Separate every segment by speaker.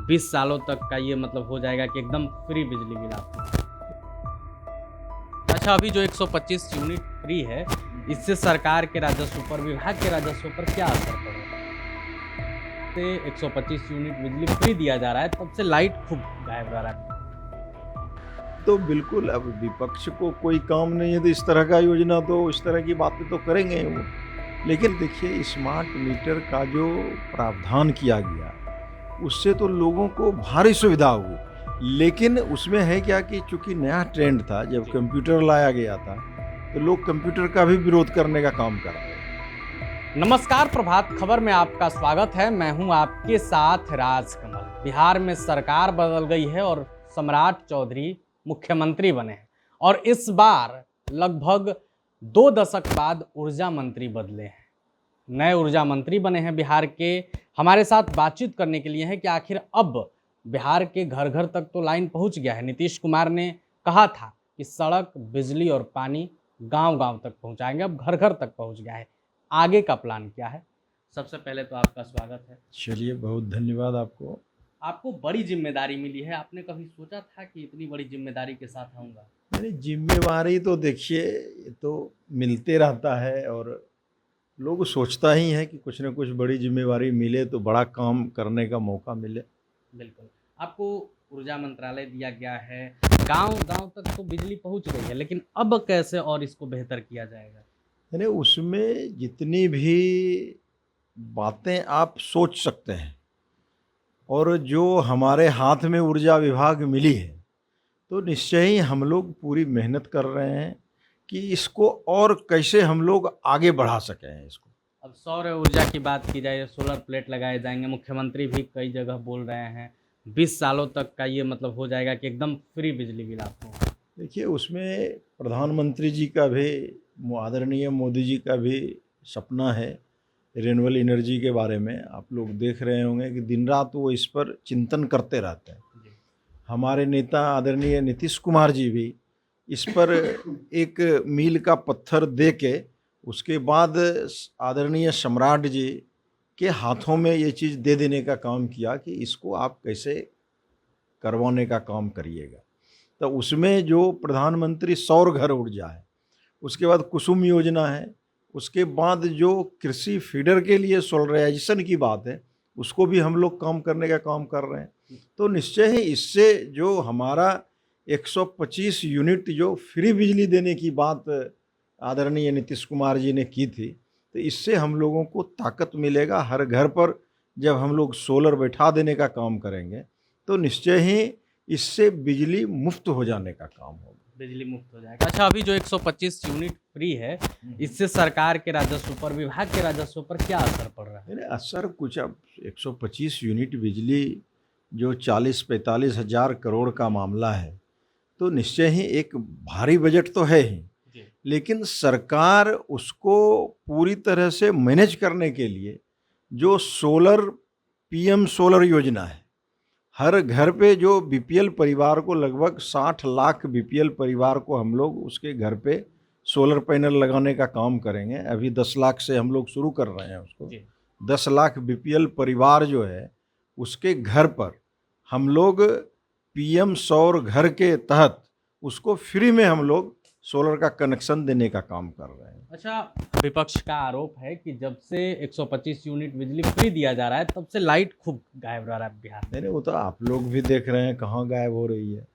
Speaker 1: 20 सालों तक का ये मतलब हो जाएगा कि एकदम फ्री बिजली बिल आपको। अच्छा, अभी जो 125 यूनिट फ्री है, इससे सरकार के राजस्व पर, विभाग के राजस्व पर क्या असर पड़ रहा है? से 125 यूनिट बिजली फ्री दिया जा रहा है, तब से लाइट खूब गायब रह रहा है।
Speaker 2: तो बिल्कुल अब विपक्ष को कोई काम नहीं है तो इस तरह का योजना तो इस तरह की बातें तो करेंगे ही वो। लेकिन देखिए स्मार्ट मीटर का जो प्रावधान किया गया उससे तो लोगों को भारी सुविधा हुई, लेकिन उसमें है क्या कि चूंकि नया ट्रेंड था, जब कंप्यूटर लाया गया था तो लोग कंप्यूटर का भी विरोध करने का काम कर रहे हैं।
Speaker 1: नमस्कार, प्रभात खबर में आपका स्वागत है। मैं हूं आपके साथ राजकमल। बिहार में सरकार बदल गई है और सम्राट चौधरी मुख्यमंत्री बने हैं, और इस बार लगभग 2 दशक बाद ऊर्जा मंत्री बदले हैं। नए ऊर्जा मंत्री बने हैं बिहार के। हमारे साथ बातचीत करने के लिए हैं कि आखिर अब बिहार के घर घर तक तो लाइन पहुंच गया है। नीतीश कुमार ने कहा था कि सड़क, बिजली और पानी गांव गांव तक पहुंचाएंगे, अब घर घर तक पहुंच गया है। आगे का प्लान क्या है? सबसे पहले तो आपका स्वागत है।
Speaker 2: चलिए, बहुत धन्यवाद आपको।
Speaker 1: आपको बड़ी जिम्मेदारी मिली है, आपने कभी सोचा था कि इतनी बड़ी जिम्मेदारी के साथ आऊँगा?
Speaker 2: नहीं, जिम्मेवारी तो देखिए ये तो मिलते रहता है, और लोग सोचता ही है कि कुछ न कुछ बड़ी जिम्मेवारी मिले तो बड़ा काम करने का मौका मिले।
Speaker 1: बिल्कुल। आपको ऊर्जा मंत्रालय दिया गया है, गांव-गांव तक तो बिजली पहुंच गई है, लेकिन अब कैसे और इसको बेहतर किया जाएगा?
Speaker 2: यानी उसमें जितनी भी बातें आप सोच सकते हैं, और जो हमारे हाथ में ऊर्जा विभाग मिली है, तो निश्चय ही हम लोग पूरी मेहनत कर रहे हैं कि इसको और कैसे हम लोग आगे बढ़ा सकें इसको।
Speaker 1: अब सौर ऊर्जा की बात की जाए, सोलर प्लेट लगाए जाएंगे, मुख्यमंत्री भी कई जगह बोल रहे हैं 20 सालों तक का ये मतलब हो जाएगा कि एकदम फ्री बिजली बिल आपको।
Speaker 2: देखिए उसमें प्रधानमंत्री जी का भी, आदरणीय मोदी जी का भी सपना है रिन्यूएबल एनर्जी के बारे में। आप लोग देख रहे होंगे कि दिन रात वो इस पर चिंतन करते रहते हैं। हमारे नेता आदरणीय नीतीश कुमार जी भी इस पर एक मील का पत्थर दे के उसके बाद आदरणीय सम्राट जी के हाथों में ये चीज़ दे देने का काम किया कि इसको आप कैसे करवाने का काम करिएगा। तो उसमें जो प्रधानमंत्री सौर घर ऊर्जा है, उसके बाद कुसुम योजना है, उसके बाद जो कृषि फीडर के लिए सोलराइजेशन की बात है, उसको भी हम लोग काम करने का काम कर रहे हैं। तो निश्चय ही इससे जो हमारा 125 यूनिट जो फ्री बिजली देने की बात आदरणीय नीतीश कुमार जी ने की थी, तो इससे हम लोगों को ताकत मिलेगा। हर घर पर जब हम लोग सोलर बैठा देने का काम करेंगे तो निश्चय ही इससे बिजली मुफ्त हो जाने का काम होगा।
Speaker 1: बिजली मुफ्त हो जाएगा। अच्छा, अभी जो 125 यूनिट फ्री है, इससे सरकार के राजस्व पर, विभाग के राजस्व पर क्या असर पड़ रहा है?
Speaker 2: नहीं, असर कुछ, अब 125 यूनिट बिजली जो 40-45 हज़ार करोड़ का मामला है, तो निश्चय ही एक भारी बजट तो है ही, लेकिन सरकार उसको पूरी तरह से मैनेज करने के लिए जो सोलर, पीएम सोलर योजना है, हर घर पे जो बीपीएल परिवार को, लगभग 60 लाख बीपीएल परिवार को हम लोग उसके घर पे सोलर पैनल लगाने का काम करेंगे। अभी 10 लाख से हम लोग शुरू कर रहे हैं उसको। 10 लाख बीपीएल परिवार जो है उसके घर पर हम लोग पीएम सौर घर के तहत उसको फ्री में हम लोग सोलर का कनेक्शन देने का काम कर रहे हैं।
Speaker 1: अच्छा, विपक्ष का आरोप है कि जब से 125 यूनिट बिजली फ्री दिया जा रहा है, तब से लाइट खूब गायब रह रहा है बिहार में।
Speaker 2: नहीं, वो तो आप लोग भी देख रहे हैं कहाँ गायब हो रही है।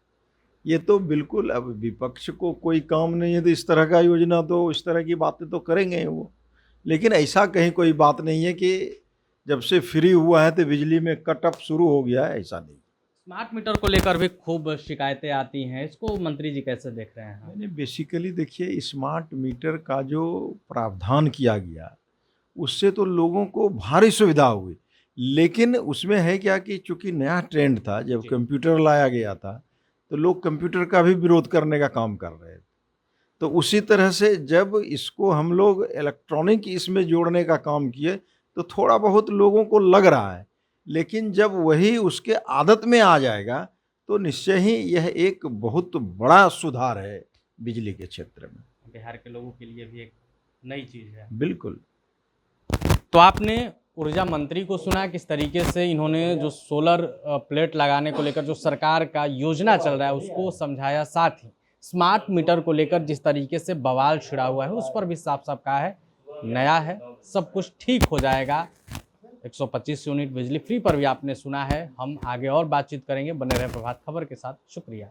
Speaker 2: ये तो बिल्कुल, अब विपक्ष को कोई काम नहीं है तो इस तरह का योजना तो इस तरह की बातें तो करेंगे ही वो। लेकिन ऐसा कहीं कोई बात नहीं है कि जब से फ्री हुआ है तो बिजली में कट ऑफ शुरू हो गया है, ऐसा नहीं।
Speaker 1: स्मार्ट मीटर को लेकर भी खूब शिकायतें आती हैं, इसको मंत्री जी कैसे देख रहे हैं?
Speaker 2: मैंने बेसिकली देखिए स्मार्ट मीटर का जो प्रावधान किया गया उससे तो लोगों को भारी सुविधा हुई, लेकिन उसमें है क्या कि चूंकि नया ट्रेंड था, जब कंप्यूटर लाया गया था तो लोग कंप्यूटर का भी विरोध करने का काम कर रहे थे। तो उसी तरह से जब इसको हम लोग इलेक्ट्रॉनिक इसमें जोड़ने का काम किए तो थोड़ा बहुत लोगों को लग रहा है, लेकिन जब वही उसके आदत में आ जाएगा तो निश्चय ही यह एक बहुत बड़ा सुधार है बिजली के क्षेत्र में।
Speaker 1: बिहार के लोगों के लिए भी एक नई चीज़ है।
Speaker 2: बिल्कुल।
Speaker 1: तो आपने ऊर्जा मंत्री को सुना किस तरीके से इन्होंने जो सोलर प्लेट लगाने को लेकर जो सरकार का योजना चल रहा है उसको समझाया, साथ ही स्मार्ट मीटर को लेकर जिस तरीके से बवाल छिड़ा हुआ है उस पर भी साफ साफ कहा है नया है, सब कुछ ठीक हो जाएगा। 125 यूनिट बिजली फ्री पर भी आपने सुना है। हम आगे और बातचीत करेंगे, बने रहे प्रभात खबर के साथ। शुक्रिया।